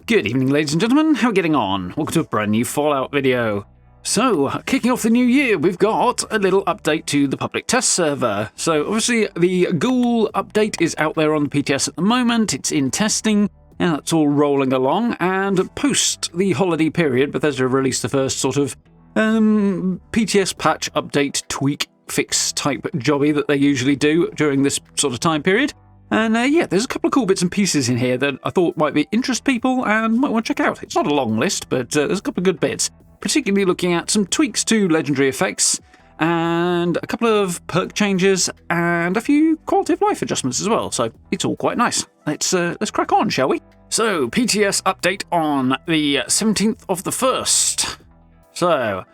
Good evening, ladies and gentlemen. How are we getting on? Welcome to a brand new Fallout video. So, kicking off the new year, we've got a little update to the public test server. So, obviously, the Ghoul update is out there on the PTS at the moment. It's in testing, and that's all rolling along. And post the holiday period, Bethesda released the first sort of PTS patch update tweak fix type jobby that they usually do during this sort of time period. And yeah, there's a couple of cool bits and pieces in here that I thought might interest people and might want to check out. It's not a long list, but there's a couple of good bits. Particularly looking at some tweaks to legendary effects, and a couple of perk changes, and a few quality of life adjustments as well. So it's all quite nice. Let's crack on, shall we? So PTS update on the 17th of the 1st. So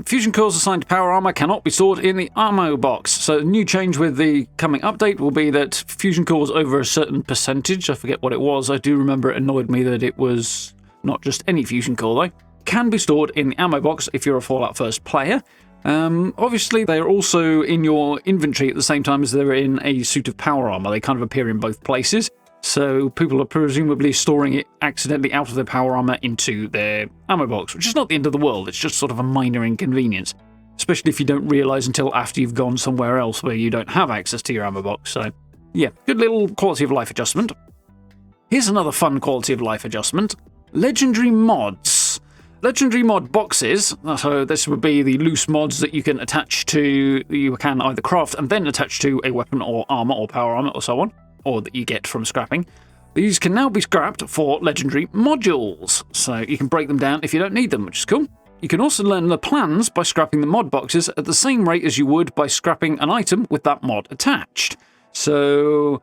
fusion cores assigned to power armor cannot be stored in the ammo box. So the new change with the coming update will be that fusion cores over a certain percentage, I forget what it was, I do remember it annoyed me that it was not just any fusion core though, can be stored in the ammo box if you're a Fallout 1st player. Obviously they're also in your inventory at the same time as they're in a suit of power armor. They kind of appear in both places. So people are presumably storing it accidentally out of their power armor into their ammo box, which is not the end of the world. It's just sort of a minor inconvenience, especially if you don't realise until after you've gone somewhere else where you don't have access to your ammo box. So yeah, good little quality of life adjustment. Here's another fun quality of life adjustment. Legendary mods. Legendary mod boxes, so this would be the loose mods that you can attach to, you can either craft and then attach to a weapon or armor or power armor or so on, or that you get from scrapping. These can now be scrapped for legendary modules, so you can break them down if you don't need them, which is cool. You can also learn the plans by scrapping the mod boxes at the same rate as you would by scrapping an item with that mod attached. So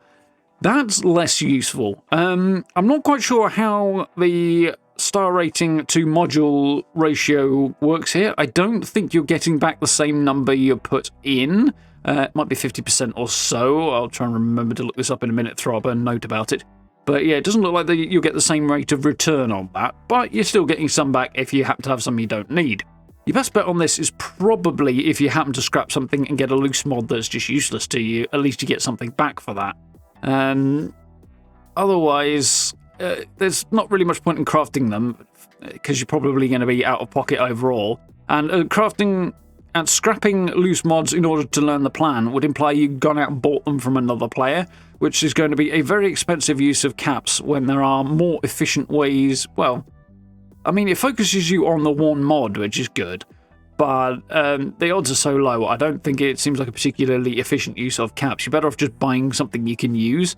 that's less useful. I'm not quite sure how the star rating to module ratio works here. I don't think you're getting back the same number you put in. It might be 50% or so. I'll try and remember to look this up in a minute, throw up a note about it. But yeah, it doesn't look like you'll get the same rate of return on that, but you're still getting some back if you happen to have something you don't need. Your best bet on this is probably if you happen to scrap something and get a loose mod that's just useless to you, at least you get something back for that. Otherwise, there's not really much point in crafting them, because you're probably going to be out of pocket overall. And crafting and scrapping loose mods in order to learn the plan would imply you've gone out and bought them from another player, which is going to be a very expensive use of caps when there are more efficient ways. Well, I mean, it focuses you on the one mod, which is good, but the odds are so low, I don't think it seems like a particularly efficient use of caps. You're better off just buying something you can use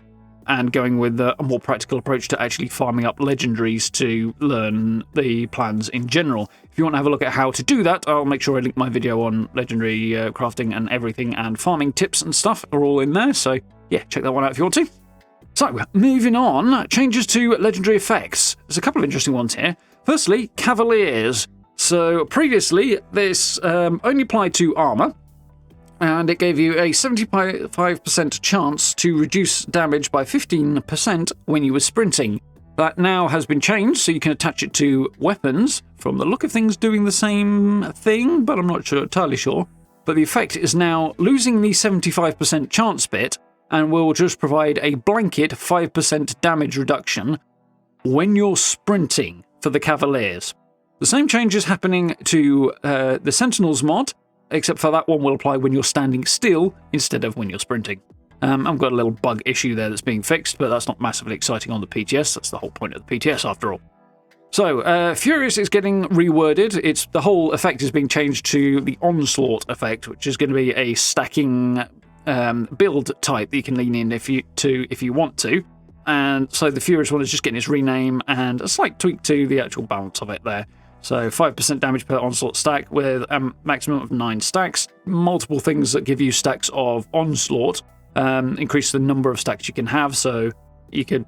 and going with a more practical approach to actually farming up legendaries to learn the plans in general. If you want to have a look at how to do that, I'll make sure I link my video on legendary crafting and everything, and farming tips and stuff are all in there, so yeah, check that one out if you want to. So, moving on, changes to legendary effects. There's a couple of interesting ones here. Firstly, Cavaliers. So previously, this only applied to armor, and it gave you a 75% chance to reduce damage by 15% when you were sprinting. That now has been changed, so you can attach it to weapons. From the look of things, doing the same thing, but I'm not entirely sure. But the effect is now losing the 75% chance bit, and will just provide a blanket 5% damage reduction when you're sprinting for the Cavaliers. The same change is happening to the Sentinels mod, except for that one will apply when you're standing still instead of when you're sprinting. I've got a little bug issue there that's being fixed, but that's not massively exciting on the PTS. That's the whole point of the PTS after all. So, Furious is getting reworded. The whole effect is being changed to the Onslaught effect, which is going to be a stacking build type that you can lean in if you want to. And so the Furious one is just getting its rename and a slight tweak to the actual balance of it there. So 5% damage per Onslaught stack with a maximum of 9 stacks. Multiple things that give you stacks of Onslaught. Increase the number of stacks you can have, so you could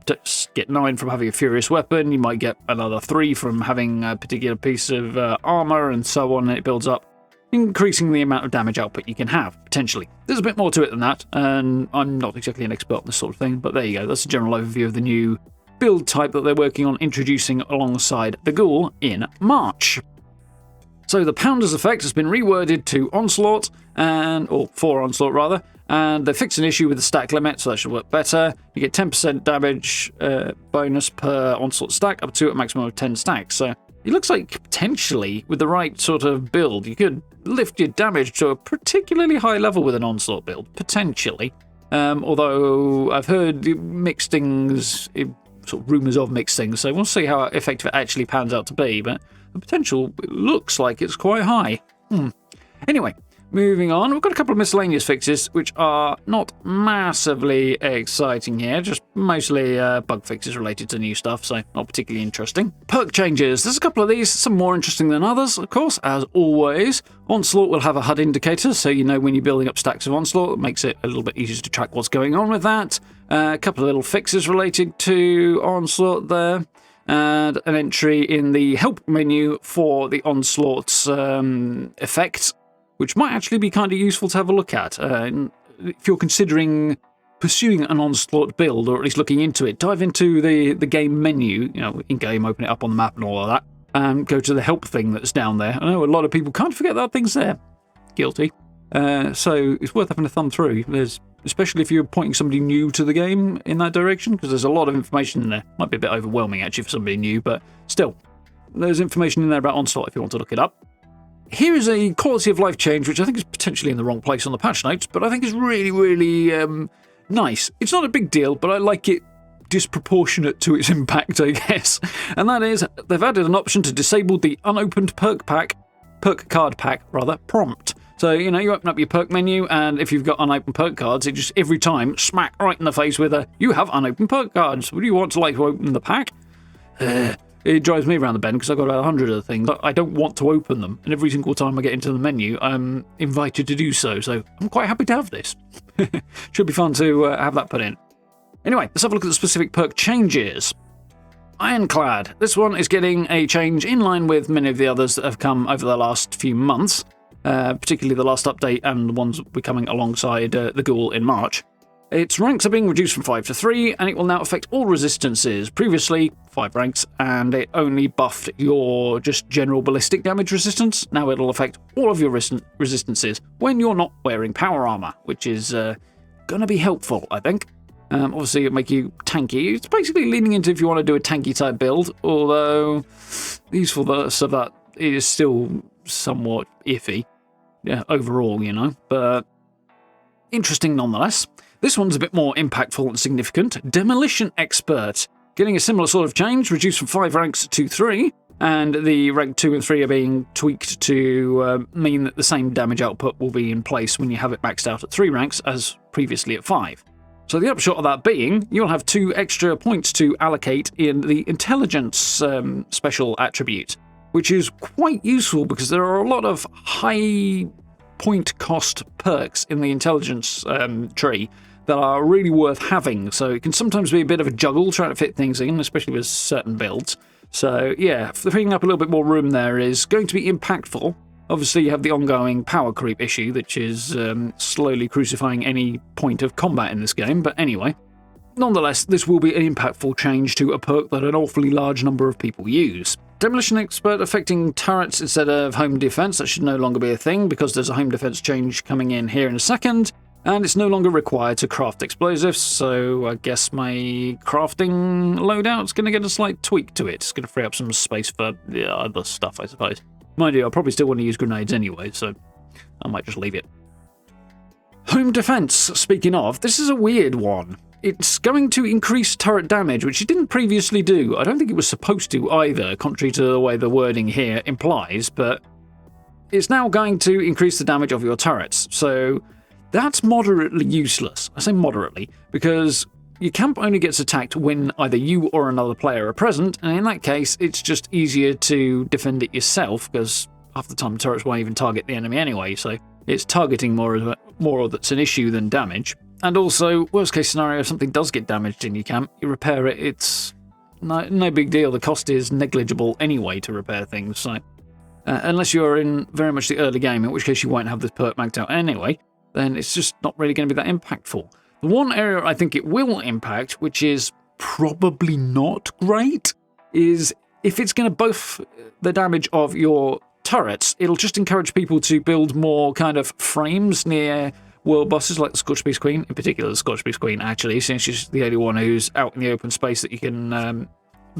get 9 from having a Furious weapon, you might get another 3 from having a particular piece of armor, and so on, and it builds up, increasing the amount of damage output you can have, potentially. There's a bit more to it than that, and I'm not exactly an expert on this sort of thing, but there you go, that's a general overview of the new build type that they're working on introducing alongside the Ghoul in March. So the Pounder's effect has been reworded to Onslaught, or for Onslaught rather, And they fixed an issue with the stack limit, so that should work better. You get 10% damage bonus per onslaught stack, up to a maximum of 10 stacks. So it looks like potentially, with the right sort of build, you could lift your damage to a particularly high level with an onslaught build, potentially. Although I've heard mixed things, sort of rumours of mixed things, so we'll see how effective it actually pans out to be, but the potential looks like it's quite high. Anyway, moving on, we've got a couple of miscellaneous fixes, which are not massively exciting here, just mostly bug fixes related to new stuff, so not particularly interesting. Perk changes. There's a couple of these, some more interesting than others, of course, as always. Onslaught will have a HUD indicator, so you know when you're building up stacks of Onslaught. It makes it a little bit easier to track what's going on with that. A couple of little fixes related to Onslaught there. And an entry in the help menu for the Onslaught's effect, which might actually be kind of useful to have a look at. If you're considering pursuing an Onslaught build, or at least looking into it, dive into the game menu, in-game, open it up on the map and all of that, and go to the help thing that's down there. I know a lot of people can't forget that thing's there. Guilty. So it's worth having a thumb through. Especially if you're pointing somebody new to the game in that direction, because there's a lot of information in there. Might be a bit overwhelming, actually, for somebody new, but still, there's information in there about Onslaught if you want to look it up. Here is a quality of life change, which I think is potentially in the wrong place on the patch notes, but I think is really, really nice. It's not a big deal, but I like it disproportionate to its impact, I guess. And that is, they've added an option to disable the unopened perk card pack prompt. So, you open up your perk menu, and if you've got unopened perk cards, it just every time smack right in the face with you have unopened perk cards. Would you want to open the pack? It drives me around the bend because I've got about 100 of the things. I don't want to open them, and every single time I get into the menu, I'm invited to do so. So I'm quite happy to have this. Should be fun to have that put in. Anyway, let's have a look at the specific perk changes. Ironclad. This one is getting a change in line with many of the others that have come over the last few months. Particularly the last update and the ones we're coming alongside the Ghoul in March. Its ranks are being reduced from 5 to 3, and it will now affect all resistances. Previously, 5 ranks, and it only buffed your just general ballistic damage resistance. Now it'll affect all of your resistances when you're not wearing power armor, which is going to be helpful, I think. Obviously, it'll make you tanky. It's basically leaning into if you want to do a tanky type build, although the usefulness of that is still somewhat iffy. Yeah, overall, but interesting nonetheless. This one's a bit more impactful and significant. Demolition Expert. Getting a similar sort of change, reduced from 5 ranks to 3, and the rank 2 and 3 are being tweaked to mean that the same damage output will be in place when you have it maxed out at 3 ranks as previously at 5. So the upshot of that being, you'll have 2 extra points to allocate in the Intelligence special attribute, which is quite useful because there are a lot of high point cost perks in the intelligence tree that are really worth having. So it can sometimes be a bit of a juggle trying to fit things in, especially with certain builds. So yeah, freeing up a little bit more room there is going to be impactful. Obviously, you have the ongoing power creep issue, which is slowly crucifying any point of combat in this game. But anyway, nonetheless, this will be an impactful change to a perk that an awfully large number of people use. Demolition Expert affecting turrets instead of home defense. That should no longer be a thing because there's a home defense change coming in here in a second, and it's no longer required to craft explosives, so I guess my crafting loadout's going to get a slight tweak to it. It's going to free up some space for other stuff, I suppose. Mind you, I'll probably still want to use grenades anyway, so I might just leave it. Home defense, speaking of, this is a weird one. It's going to increase turret damage, which it didn't previously do. I don't think it was supposed to either, contrary to the way the wording here implies, but it's now going to increase the damage of your turrets. So that's moderately useless. I say moderately, because your camp only gets attacked when either you or another player are present, and in that case, it's just easier to defend it yourself, because half the time turrets won't even target the enemy anyway, so it's targeting more that's an issue than damage. And also, worst case scenario, if something does get damaged in your camp, you repair it, it's no big deal. The cost is negligible anyway to repair things, so unless you're in very much the early game, in which case you won't have this perk maxed out anyway, then it's just not really going to be that impactful. The one area I think it will impact, which is probably not great, is if it's going to buff the damage of your turrets, it'll just encourage people to build more kind of frames near world bosses like the Scorched Beast Queen, in particular the Scorched Beast Queen, actually, since she's the only one who's out in the open space that you can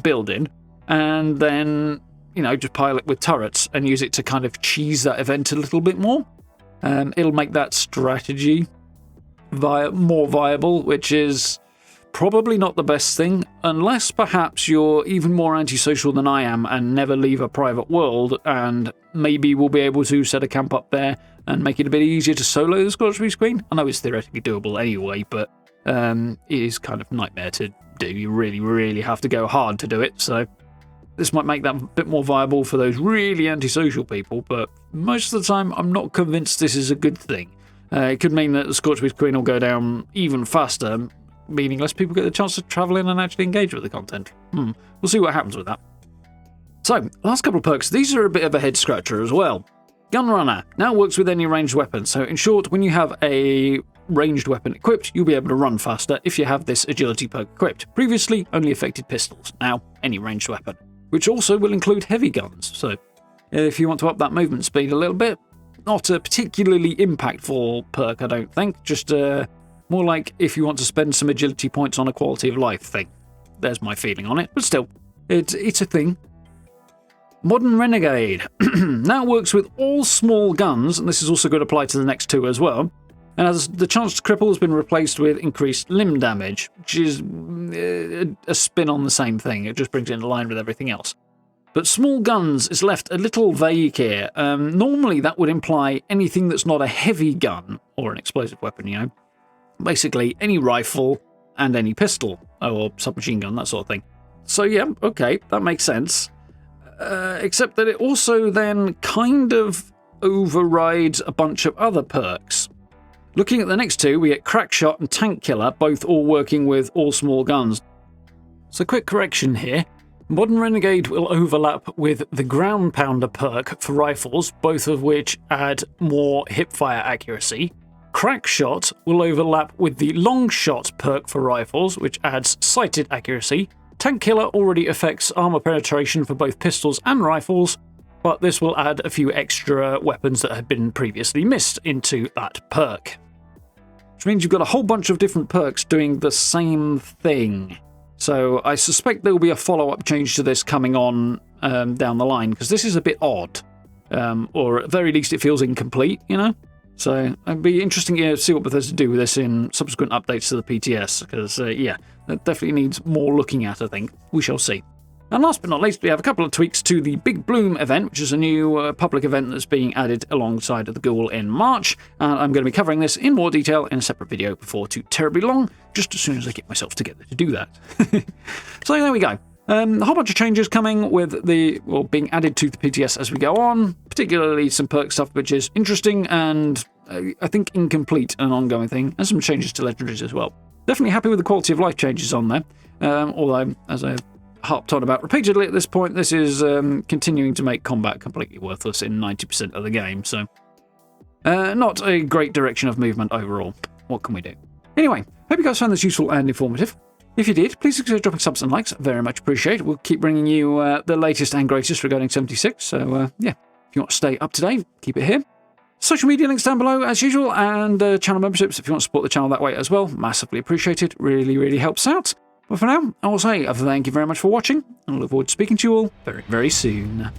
build in. And then, you know, just pile it with turrets and use it to kind of cheese that event a little bit more. It'll make that strategy more viable, which is probably not the best thing, unless perhaps you're even more antisocial than I am and never leave a private world, and maybe we'll be able to set a camp up there and make it a bit easier to solo the Scorched Beast Queen. I know it's theoretically doable anyway, but it is kind of a nightmare to do. You really, really have to go hard to do it, so this might make that a bit more viable for those really antisocial people, but most of the time I'm not convinced this is a good thing. It could mean that the Scorched Beast Queen will go down even faster, meaning less people get the chance to travel in and actually engage with the content. We'll see what happens with that. So, last couple of perks. These are a bit of a head-scratcher as well. Gunrunner now works with any ranged weapon. So, in short, when you have a ranged weapon equipped, you'll be able to run faster if you have this agility perk equipped. Previously, only affected pistols. Now, any ranged weapon, which also will include heavy guns. So, if you want to up that movement speed a little bit, not a particularly impactful perk, I don't think. Just more like if you want to spend some agility points on a quality of life thing. There's my feeling on it, but still, it's a thing. Modern Renegade now works with all small guns, and this is also going to apply to the next two as well. And as the chance to cripple has been replaced with increased limb damage, which is a spin on the same thing. It just brings it into line with everything else. But small guns is left a little vague here. Normally that would imply anything that's not a heavy gun or an explosive weapon, you know. Basically, any rifle and any pistol, or submachine gun, that sort of thing. So yeah, okay, that makes sense. Except that it also then kind of overrides a bunch of other perks. Looking at the next two, we get Crackshot and Tank Killer, both all working with all small guns. So quick correction here. Modern Renegade will overlap with the Ground Pounder perk for rifles, both of which add more hipfire accuracy. Crackshot will overlap with the Long Shot perk for rifles, which adds sighted accuracy. Tank Killer already affects armor penetration for both pistols and rifles, but this will add a few extra weapons that had been previously missed into that perk. Which means you've got a whole bunch of different perks doing the same thing. So I suspect there will be a follow-up change to this coming on down the line, because this is a bit odd. Or at the very least it feels incomplete, you know? So it'd be interesting to see what Bethesda do with this in subsequent updates to the PTS, because, yeah, that definitely needs more looking at, I think. We shall see. And last but not least, we have a couple of tweaks to the Big Bloom event, which is a new public event that's being added alongside of the Ghoul in March. And I'm going to be covering this in more detail in a separate video before too terribly long, just as soon as I get myself together to do that. So there we go. A whole bunch of changes coming with being added to the PTS as we go on, particularly some perk stuff which is interesting and I think incomplete, an ongoing thing, and some changes to legendaries as well. Definitely happy with the quality of life changes on there, although, as I've harped on about repeatedly at this point, this is continuing to make combat completely worthless in 90% of the game, so not a great direction of movement overall. What can we do? Anyway, hope you guys found this useful and informative. If you did, please consider dropping subs and likes. Very much appreciated. We'll keep bringing you the latest and greatest regarding 76. So, yeah, if you want to stay up to date, keep it here. Social media links down below, as usual, and channel memberships if you want to support the channel that way as well. Massively appreciated. Really, really helps out. But for now, I will say thank you very much for watching, and I look forward to speaking to you all very, very soon.